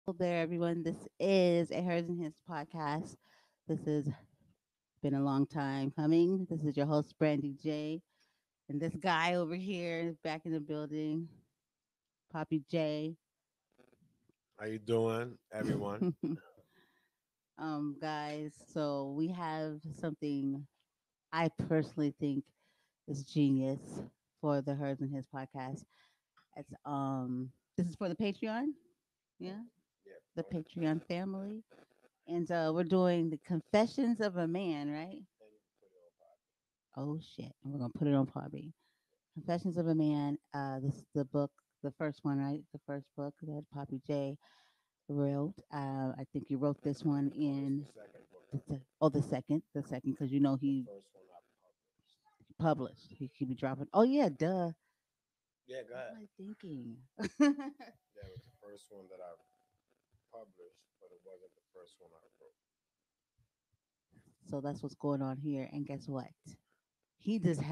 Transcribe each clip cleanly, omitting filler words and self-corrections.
Hello there, everyone. This is a Hers and His podcast. This has been a long time coming. This is your host, Brandy J. And this guy over here is back in the building, Papi J. How you doing, everyone? Guys, so we have something I personally think is genius for the Hers and His podcast. It's this is for the Patreon, yeah, Yeah. the Patreon family. And we're doing the Confessions of a Man, right? Oh shit! And we're gonna put it on Papi. Confessions of a Man. This is the book, the first one, right? The first book that Papi J wrote. I think he wrote this one in the second, because you know he First one I published. He could be dropping. Oh yeah, duh. Yeah, go What ahead. am I thinking? That was the first one that I published, but it wasn't the first one I wrote. So that's what's going on here. And guess what? He doesn't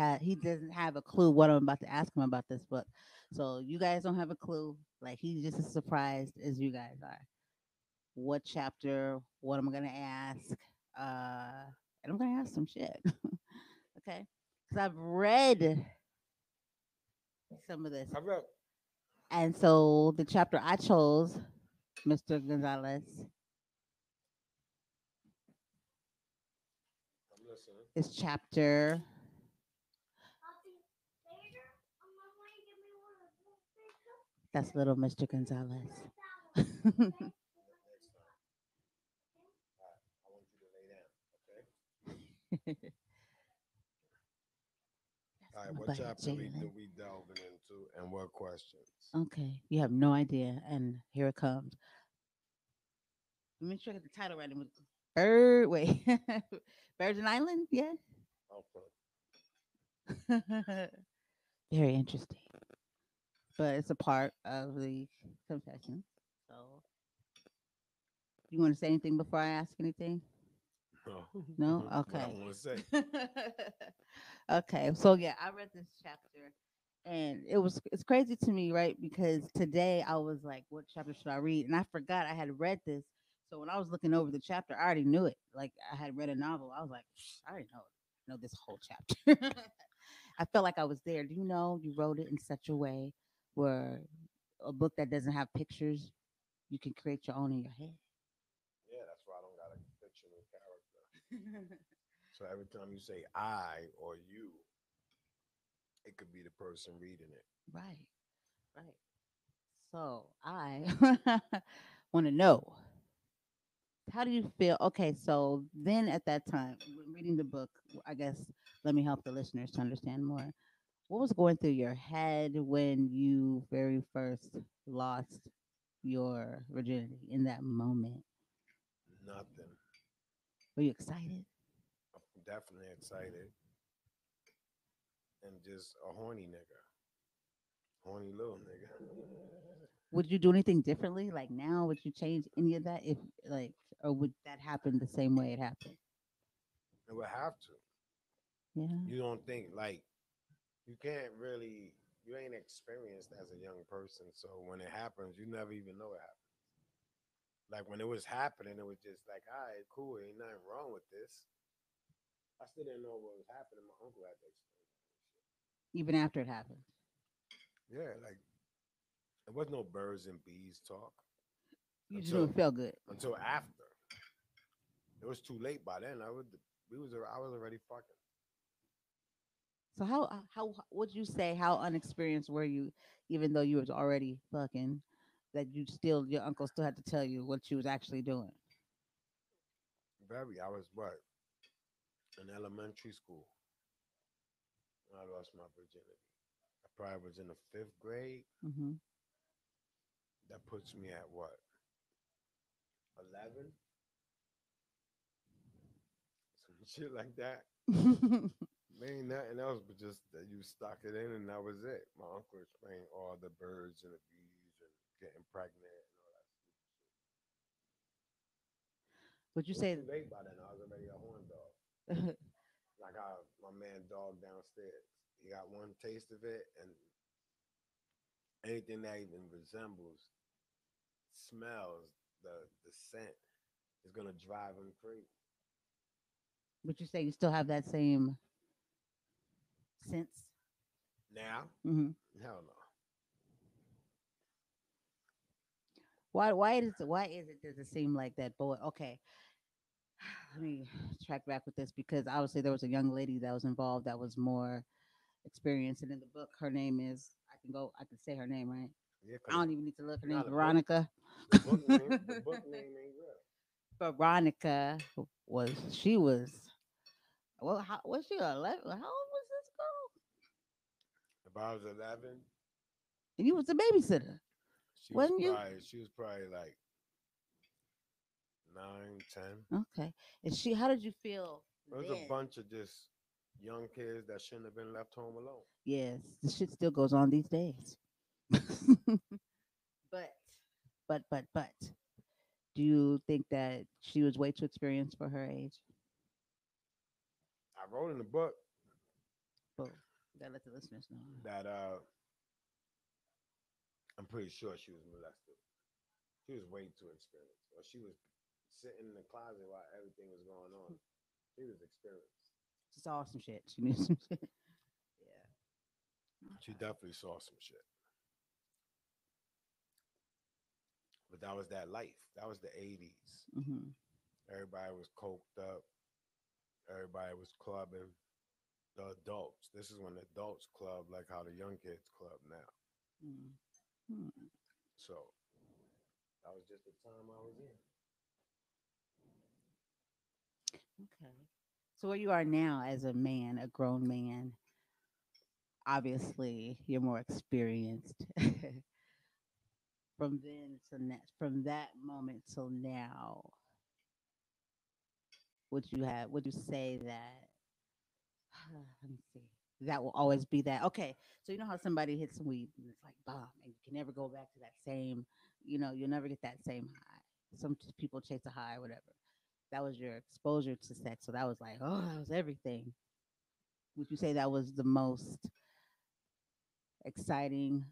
have a clue what I'm about to ask him about this book. So you guys don't have a clue. Like he's just as surprised as you guys are. What chapter? What am I gonna ask? And I'm gonna ask some shit. Okay, because I've read some of this, I wrote. and so the chapter I chose, Mr. Gonzalez, I'm listening. is chapter. That's little Mr. Gonzalez. Next time. All right. I want you to lay down. Okay. All right. My What buddy, chapter Jalen. we delving into, and what questions? Okay, you have no idea, and here it comes. Let me sure I get the title right. Bird, wait, Virgin Island, yeah. Okay. Very interesting, but it's a part of the confession. So, you want to say anything before I ask anything? No. No, What I okay. want to say. Okay, so yeah, I read this chapter, and it's crazy to me, right? Because today I was like, what chapter should I read? And I forgot I had read this. So when I was looking over the chapter, I already knew it. Like I had read a novel. I was like, I already know this whole chapter. I felt like I was there. Do you know you wrote it in such a way where a book that doesn't have pictures, you can create your own in your head. Yeah, that's why I don't got a fictional character. So every time you say I or you, it could be the person reading it. Right, right. So I want to know, how do you feel? Okay, so then at that time, when reading the book, I guess let me help the listeners to understand more. What was going through your head when you very first lost your virginity in that moment? Nothing. Were you excited? I'm definitely excited and just a horny nigga, horny little nigga. Would you do anything differently? Like now, would you change any of that if like, or would that happen the same way it happened? It would have to. Yeah. You don't think like you can't really. You ain't experienced as a young person, so when it happens, you never even know it happened. Like when it was happening, it was just like, all right, cool, ain't nothing wrong with this. I still didn't know what was happening. My uncle had to explain that Even after it happened, shit. Yeah, like it was no birds and bees talk you just knew until it felt good. after. It was too late by then. I was already fucking. So how would you say how unexperienced were you, even though you was already fucking, that you still your uncle still had to tell you what you was actually doing? Very. I was what in elementary school when I lost my virginity. I probably was in the fifth grade. Hmm. That puts me at what 11, some shit like that. Ain't nothing else but just that you stuck it in and that was it. My uncle explained all the birds and the bees and getting pregnant and all that stupid shit. Would you It was say? too late by then. I was already a horn dog. Like my man dog downstairs. He got one taste of it, and anything that even resembles smells the scent is gonna drive him crazy. Would you say you still have that same sense? Now, Hmm. hell no. Why is it does it seem like that boy? Okay, let me track back with this because obviously there was a young lady that was involved that was more experienced, and in the book, her name is I can say her name right. Yeah, I cause don't even need to look. Her now name's Veronica. the book name ain't real. Veronica was she was well how was she 11? How old was this girl? If I was 11, And you was a babysitter, wasn't you? she was probably like 9, 10. Okay. And she how did you feel It was a then? bunch of just young kids that shouldn't have been left home alone. Yes, this shit still goes on these days. but but do you think that she was way too experienced for her age? I wrote in the book Well, gotta let the listeners know. that I'm pretty sure she was molested. She was way too experienced, or she was sitting in the closet while everything was going on. She was experienced. She saw some shit. She knew some shit. Yeah. She definitely saw some shit. But that was that life. That was the 80s. Hmm. Everybody was coked up. Everybody was clubbing. The adults. This is when the adults club like how the young kids club now. Hmm. So that was just the time I was in. Okay. So where you are now as a man, a grown man, obviously you're more experienced. From that moment till now, would you say that let me see. That will always be that. Okay. So you know how somebody hits some weed and it's like bomb and you can never go back to that same, you'll never get that same high. People chase a high or whatever. That was your exposure to sex. So that was like, oh, that was everything. Would you say that was the most exciting,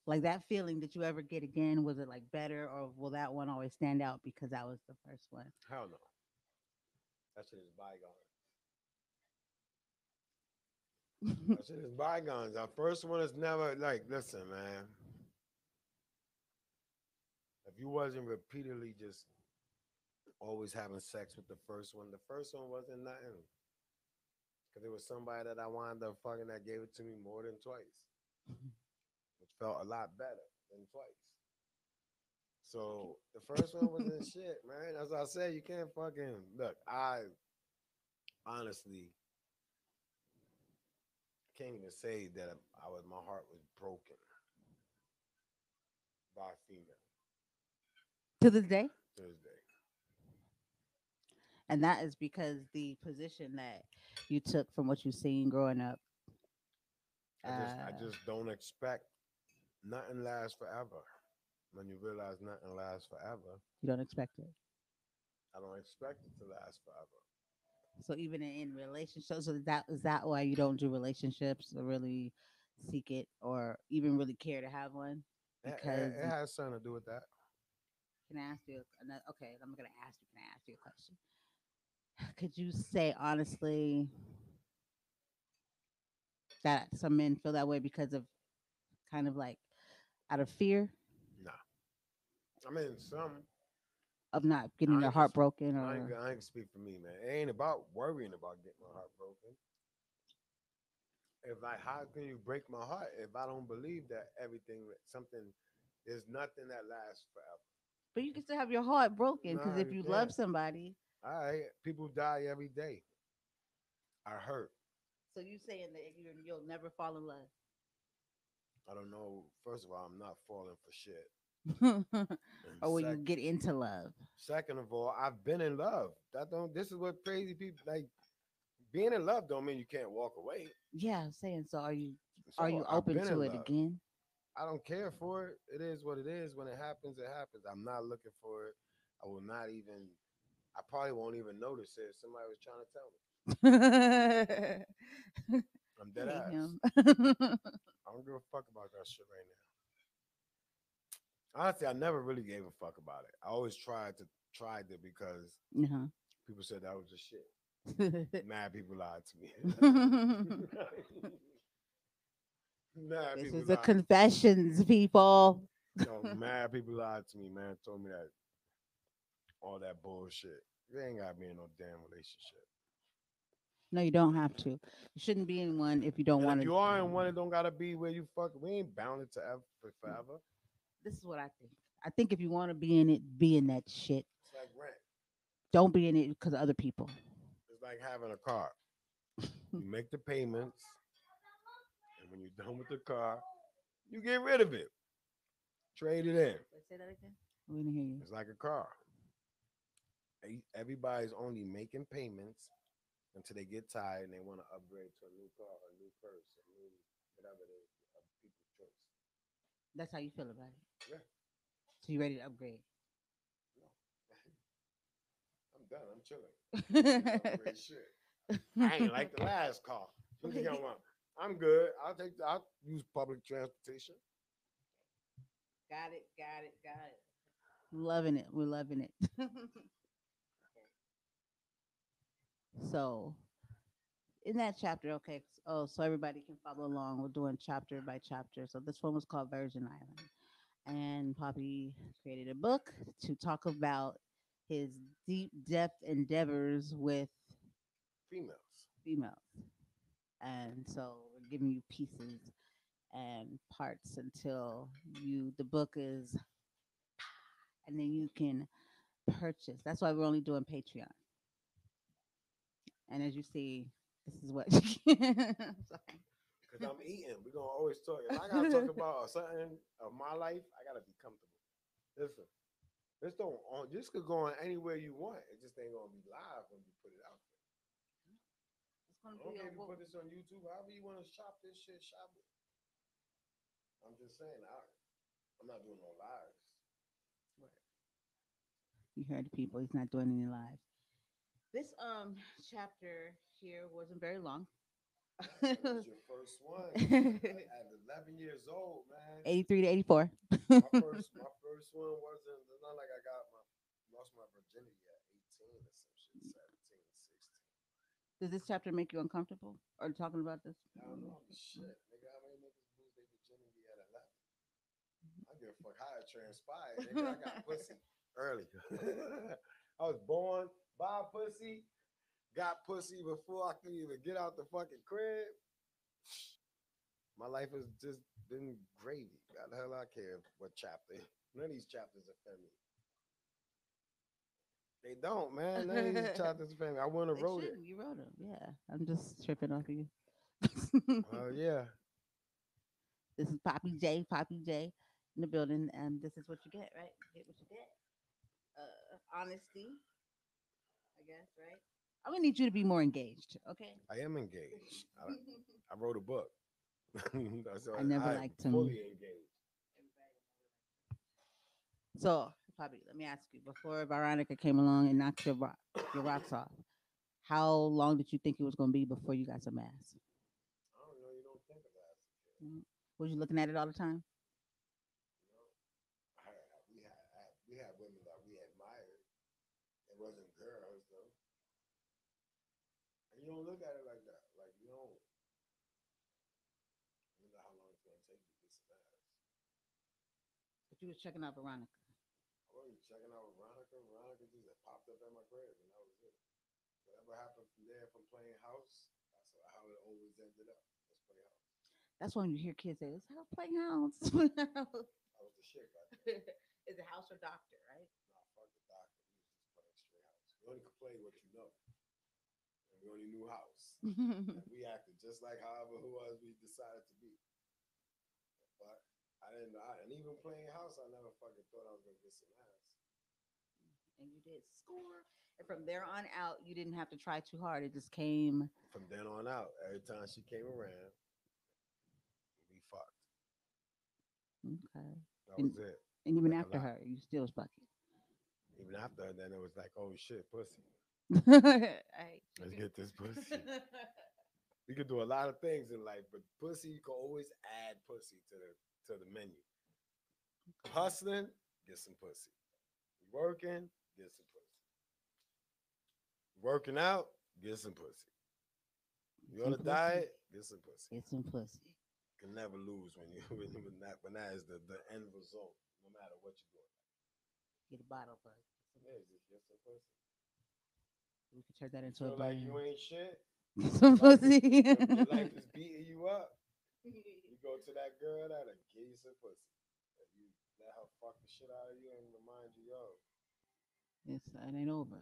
like that feeling that you ever get again? Was it like better or will that one always stand out because that was the first one? Hell no. That shit is bygone. That shit is bygones. Our first one is never like, listen, man. If you wasn't repeatedly just always having sex with the first one wasn't nothing. Because it was somebody that I wound up fucking that gave it to me more than twice, which felt a lot better than twice. So the first one was in shit, man. As I said, you can't fucking look. I honestly can't even say that my heart was broken by a female To this day? to this day. And that is because the position that you took from what you've seen growing up. I Uh, just don't expect nothing lasts forever. When you realize nothing lasts forever, you don't expect it. I don't expect it to last forever. So even in relationships, so is that why you don't do relationships or really seek it or even really care to have one? Because It has something to do with that. can I ask you another? Okay, I'm gonna ask you. Can I ask you a question? Could you say honestly that some men feel that way because of kind of like out of fear? Nah, I mean some. of not getting I your ain't gonna, heart broken I ain't, or I ain't speak for me, man. It ain't about worrying about getting my heart broken. If like, how can you break my heart if I don't believe that something, there's nothing that lasts forever. but you can still have your heart broken because No, if you you love can't. somebody, All right, people die every day. I hurt. so you saying that you'll never fall in I don't know. First of all, I'm not falling for shit. love, And or will you get into love? second of all, I've been in love. That don't. This is what crazy people like. Being in love don't mean you can't walk away. Yeah, I'm saying so. Are So you I've open been to in it love. again? I don't care for it. It is what it is. When it happens, it happens. I'm not looking for it. I will not even. I probably won't even notice it if somebody was trying to tell me. Hate I'm dead ass. him. I don't give a fuck about that shit right now. Honestly, I never really gave a fuck about it. I always tried it because Uh-huh. people said that was just shit. Mad people lied to me. Mad This people is a lied. confessions, people. Yo, mad people lied to me, man. Told me that all that bullshit. You ain't gotta be in no damn relationship. No, you don't have to. You shouldn't be in one if you don't And want if to. you are in one, it don't gotta be where you fuck. We ain't bounded to forever. This is what I think. I think if you want to be in it, be in that shit. It's like rent. Don't be in it because of other people. It's like having a car. You make the payments, and when you're done with the car, you get rid of it. Trade it in. Wait, say that again. We didn't hear you. It's like a car. Everybody's only making payments until they get tired and they want to upgrade to a new car, a new purse, a new whatever it is, a people's choice. That's how you feel about it. Yeah, So you ready to upgrade? no, I'm done. I'm chilling. I ain't upgrade shit. I ain't like the last car. You think I'm good. I'll use public transportation. Got it. Got it. Got it. Loving it. We're loving it. So in that chapter, okay. Oh, so everybody can follow along. We're doing chapter by chapter. So this one was called Virgin Island, and Poppy created a book to talk about his deep depth endeavors with Females. females. And so we're giving you pieces and parts until the book is, and then you can purchase. That's why we're only doing Patreon. And as you see, this is what. Sorry. Cause I'm eating. We're gonna always talk. If I gotta talk about something of my life, I gotta be comfortable. Listen, this could go on anywhere you want. It just ain't gonna be live when you put it out there. It's gonna I be don't care a if you put this on YouTube. However you want to shop this shit, shop it. I'm just saying. I'm not doing no lives. You heard the people. He's not doing any live. This chapter here wasn't very long. It was your first one at 11 years old, man. 83 to 84. My first one wasn't. It's not like I lost my virginity at 18 or some shit, 17, 16. Does this chapter make you uncomfortable? Are you talking about this? I don't know. Shit, nigga. How many niggas lose their virginity at 11? I give a fuck how it transpired, nigga. I got pussy early. I was born by pussy, got pussy before I could even get out the fucking crib. My life has just been gravy. God the hell I care what chapter. None of these chapters offend me. They don't, man. None of these chapters offend me. I wouldn't have They wrote it. shouldn't. You wrote them. Yeah. I'm just tripping off of you. Oh yeah. This is Poppy J in the building, and this is what you get, right? You get what you get. Honesty, I guess, right? I'm gonna need you to be more engaged, okay? I am engaged. I wrote a book. So I never I'm liked him. fully engaged. So, Poppy, let me ask you: before Veronica came along and knocked your rocks off, how long did you think it was gonna be before you got some ass? I don't know. You don't think of that as a kid. Mhm. Was you looking at it all the time? You know, we had women that we admired. It wasn't girls though, and you don't look at it like that. Like you don't wonder how long it's gonna take you to get some ass. But you was checking out Veronica. I you checking out with Veronica. Veronica just popped up at my crib, and that was it. Whatever happened from there, from playing house, that's how it always ended up. Let's play house. That's when you hear kids say, "Let's have playing house." That was the shit back then. Is it house or doctor, right? Nah, fuck the doctor. We was just playing straight house. We only could play what you know, and we only knew house. And we acted just like however who was we decided to be. But I didn't. And even playing house, I never fucking thought I was gonna get some ass. And you did score. And from there on out, you didn't have to try too hard. It just came. From then on out, every time she came around, we fucked. Okay. That And, was it. and even Like a after lot. her, you still was fucking. Even after, then it was like, oh shit, pussy. I Let's hate get this pussy. you. We could do a lot of things in life, but pussy, you can always add pussy to the menu. Hustling, get some pussy. Working, get some pussy. Working out, get some pussy. You on Some a pussy. diet, get some pussy. Get some pussy. You can never lose when you when that is the end result, no matter what you're doing. Get a bottle, but Yeah, just get some pussy. we could turn that You into a feel like brand. you ain't shit. Get some Life is pussy. your life is beating you up. You go to that girl that'll give you some pussy. And you let her fuck the shit out of you and remind you, yo, It ain't over.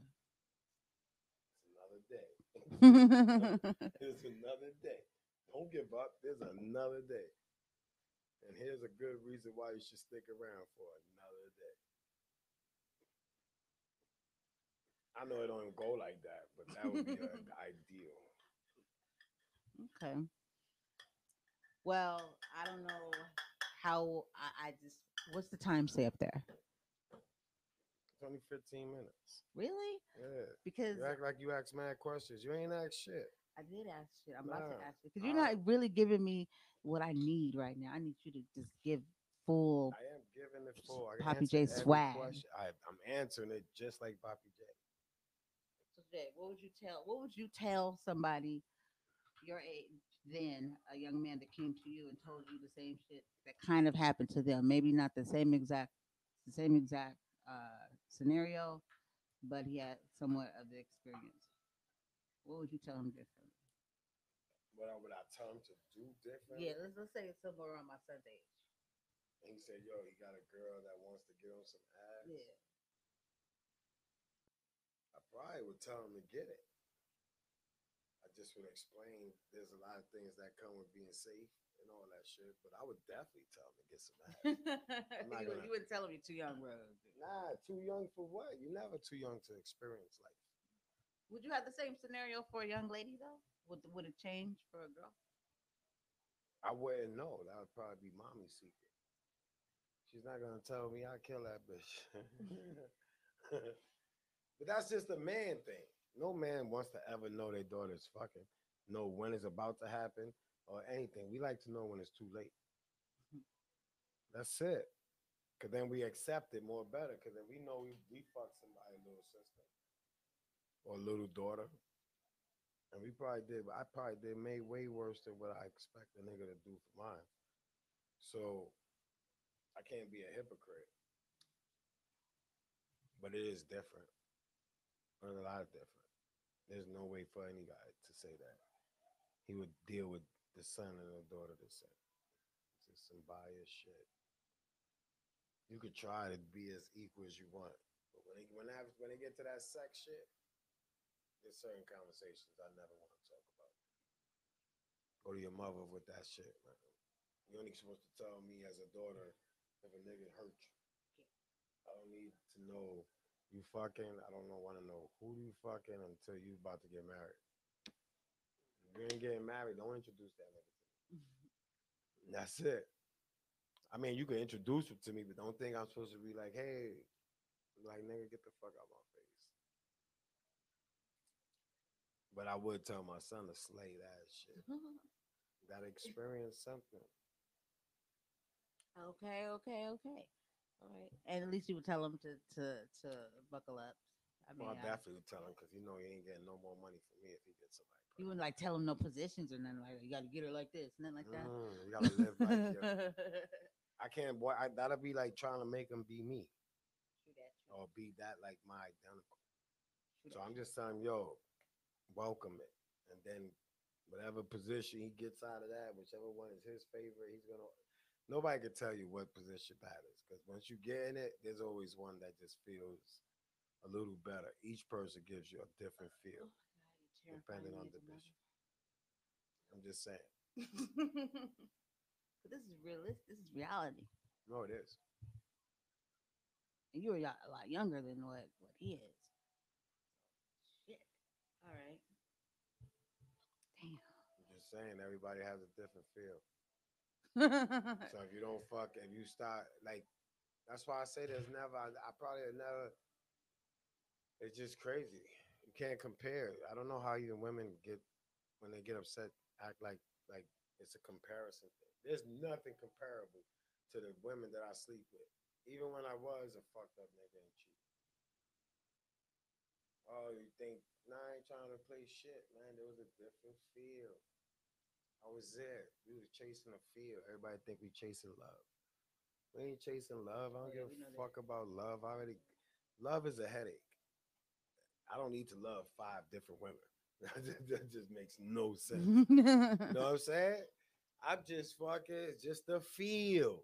it's another day. There's another day. Don't give up. There's another day. And here's a good reason why you should stick around for another day. I know it don't go like that, but that would be ideal. Okay. Well, I don't know how I just what's the time say up there? It's only 15 minutes. Really? Yeah. Because You act like you ask mad questions. You ain't ask shit. I did ask shit. I'm about to Nah. ask you because you're not really giving me what I need right now. I need you to just give full I am giving it full. I can Poppy answer J every swag. question. I'm answering it just like Papi J. So Jay, what would you tell? What would you tell somebody your age then, a young man that came to you and told you the same shit that kind of happened to them? Maybe not the same exact scenario, but he had somewhat of the experience. What would you tell him differently? What would I tell him to do Yeah, differently? let's say it's somewhere around my son's age. And he said, yo, he got a girl that wants to give him some ass. Yeah. I probably would tell him to get it. I just would explain there's a lot of things that come with being safe and all that shit. But I would definitely tell him to get some ass. I'm not you, gonna. you wouldn't tell him you're too young, bro. Nah, too young for what? You're never too young to experience life. Would you have the same scenario for a young lady though? Would it change for a girl? I wouldn't know. That would probably be mommy's secret. She's not gonna tell me I kill that bitch. But that's just a man thing. No man wants to ever know their daughter's fucking, know when it's about to happen or anything. We like to know when it's too late. That's it. Cause then we accept it more better. Cause then we know we fucked somebody's little sister or little daughter. And we probably did, I probably did made way worse than what I expect a nigga to do for mine. So I can't be a hypocrite. But it is different. It's a lot different. There's no way for any guy to say that he would deal with the son and the daughter the same. It's just some biased shit. You could try to be as equal as you want, but when they get to that sex shit, there's certain conversations I never want to talk about. Go to your mother with that shit, man. You only supposed to tell me as a daughter if a nigga hurt you. I don't need to know you fucking. I don't know want to know who you fucking until you about to get married. If you ain't getting married, don't introduce that nigga to me. That's it. I mean, you can introduce it to me, but don't think I'm supposed to be like, hey, like nigga, get the fuck out my face. But I would tell my son to slay that shit. Gotta experience something. Okay, okay, okay. All right. And at least you would tell him to buckle up. I Well, mean, I definitely would tell him because he ain't getting no more money from me if he gets somebody you pregnant. wouldn't like tell him no positions or nothing like that. You got to get her like this, nothing like You gotta live like you. that. I can't, boy. That'll be like trying to make him be me. or be that like my identical. So I'm just telling him, yo, welcome it. And then whatever position he gets out of that, whichever one is his favorite, he's gonna. Nobody can tell you what position that is because once you get in it, there's always one that just feels a little better. Each person gives you a different feel depending on the position. I'm just saying. But this is realistic. This is reality. No, it is. And you're a lot younger than what he is. Shit. All right. I'm just saying. Everybody has a different feel. Damn. So if you don't fuck, if you start like, that's why I say there's never. I probably never. It's just crazy. You can't compare. I don't know how even women get when they get upset, act like it's a comparison thing. There's nothing comparable to the women that I sleep with. Even when I was a fucked up nigga and cheat. Oh, you think? Nah, I ain't trying to play shit, man. There was a different feel. I was there. We was chasing a feel. Everybody think we chasing love. We ain't chasing love. I Oh don't yeah, give we know a fuck about love. I already. Love is a headache. I don't need to love five different women. That just makes no sense. You know what I'm saying? I'm just fucking, it's just a feel.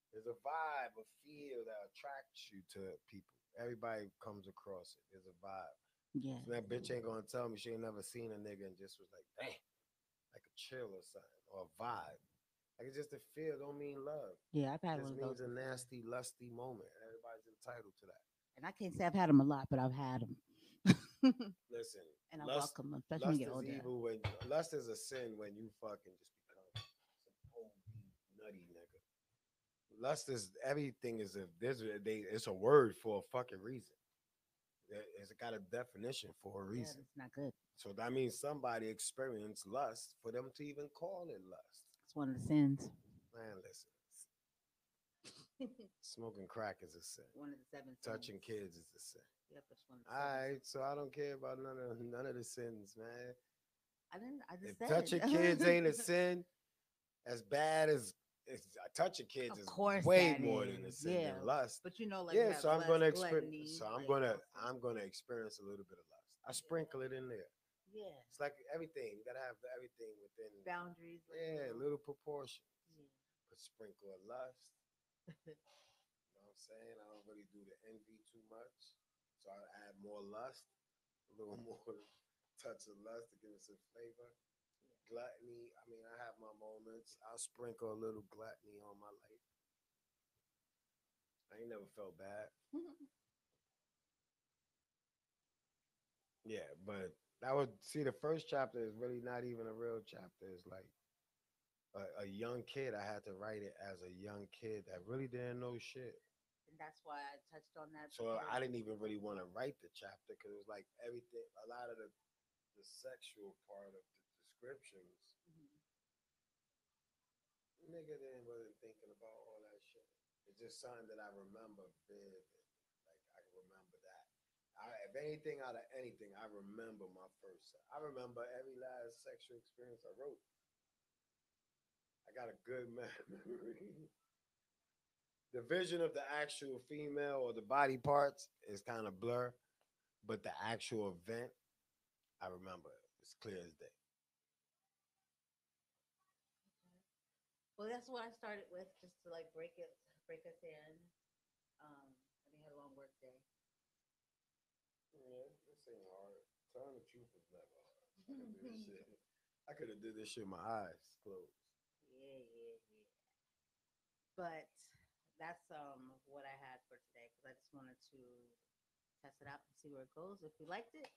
There's a vibe, a feel that attracts you to people. Everybody comes across it. There's a vibe. Yeah. So that bitch ain't gonna tell me she ain't never seen a nigga and just was like, dang, like a chill or something, or a vibe. Like it's just a feel, don't mean love. Yeah, I've It had one just of those means a before. nasty, lusty moment. Everybody's entitled to that. And I can't say I've had them a lot, but I've had them. Listen, And I lust welcome them, especially when you lust get is older. evil when lust is a sin when you fucking just become some OD nutty nigga. Lust is everything is it's a word for a fucking reason. It's got a definition for a Yeah, reason. it's not good. So that means somebody experienced lust for them to even call it lust. It's one of the sins. Man, listen, smoking crack is a sin. One of the seven sins. Touching kids is a sin. Yep, it's one of the All seven right, sins. so I don't care about none of the sins, man. I didn't. I If just said. touching kids ain't a sin, as bad as it's, touching kids Of is course, way that more than a is. sin Yeah, than lust. but you know, like you Yeah, have so I'm lust, gonna experience. gluttony, So like also. I'm gonna experience a little bit of lust. I sprinkle it in there. Yeah, It's like everything. You gotta have everything within. boundaries. Like, Yeah, little proportions. yeah. But sprinkle of lust. You know what I'm saying? I don't really do the envy too much, so I add more lust, a little more touch of lust to give it some flavor. Gluttony. I mean, I have my moments. I'll sprinkle a little gluttony on my life. I ain't never felt bad. Yeah, but I would see the first chapter is really not even a real chapter. It's like a young kid. I had to write it as a young kid that really didn't know shit. And that's why I touched on that So before. I didn't even really want to write the chapter because it was like everything, a lot of the sexual part of the descriptions, Mhm. nigga then wasn't thinking about all that shit. It's just something that I remember vivid. Like I can remember that. If anything out of anything, I remember my first. I remember every last sexual experience I wrote. I got a good memory. The vision of the actual female or the body parts is kind of blur, but the actual event, I remember. It's clear as day. Well, that's what I started with, just to like break us in. And we had a long work day. Yeah, this ain't hard. Telling the truth is never hard. I could do this shit. I could have did this shit with my eyes closed. Yeah, yeah, yeah. But that's what I had for today because I just wanted to test it out and see where it goes. If we liked it,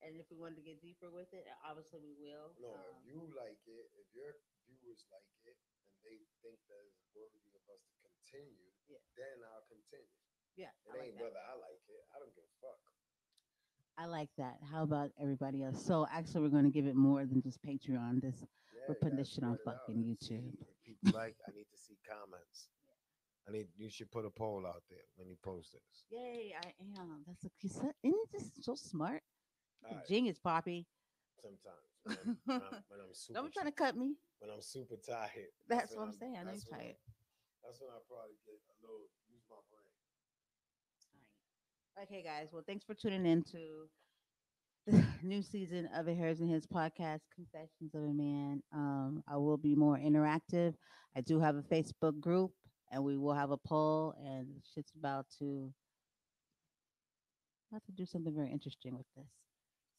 and if we wanted to get deeper with it, obviously we will. No, if you like it, if your viewers like it, and they think that it's worthy of us to continue, Yeah, then I'll continue. yeah, It I like ain't that. whether I like it. I don't give a fuck. I like that. How about everybody else? So actually, we're going to give it more than just Patreon. This Yeah, we're you putting gotta this shit on spread it out fucking and YouTube. see if people like. I need to see comments. I need you should put a poll out there when you post this. Yay, I am. That's a piece. Isn't it just so smart? All right. Genius, Poppy. Sometimes Don't when I'm be trying to cut me. when I'm super tired, That's what I'm saying. I know you're tired. that's when I probably get a little use my brain. Tired. Okay, guys. Well, thanks for tuning in to the new season of A Hers and His podcast, Confessions of a Man. I will be more interactive. I do have a Facebook group, and we will have a poll, and shit's about to do something very interesting with this.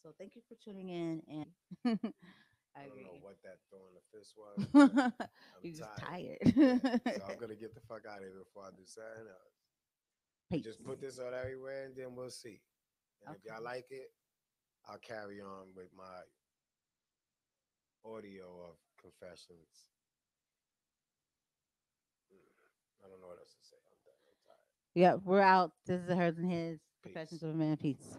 So thank you for tuning in, and I I don't know agree. what that throwing the fist was, but I'm You're just tired. Yeah. tired. So I'm gonna get the fuck out of here before I do something else. But Peace. just put this out everywhere and then we'll see. And if y'all Okay. like it, I'll carry on with my audio of confessions. I don't know what else to say. I'm done. I'm tired. Yep, we're out. This is hers and his. Confessions Peace. of a Man. Peace.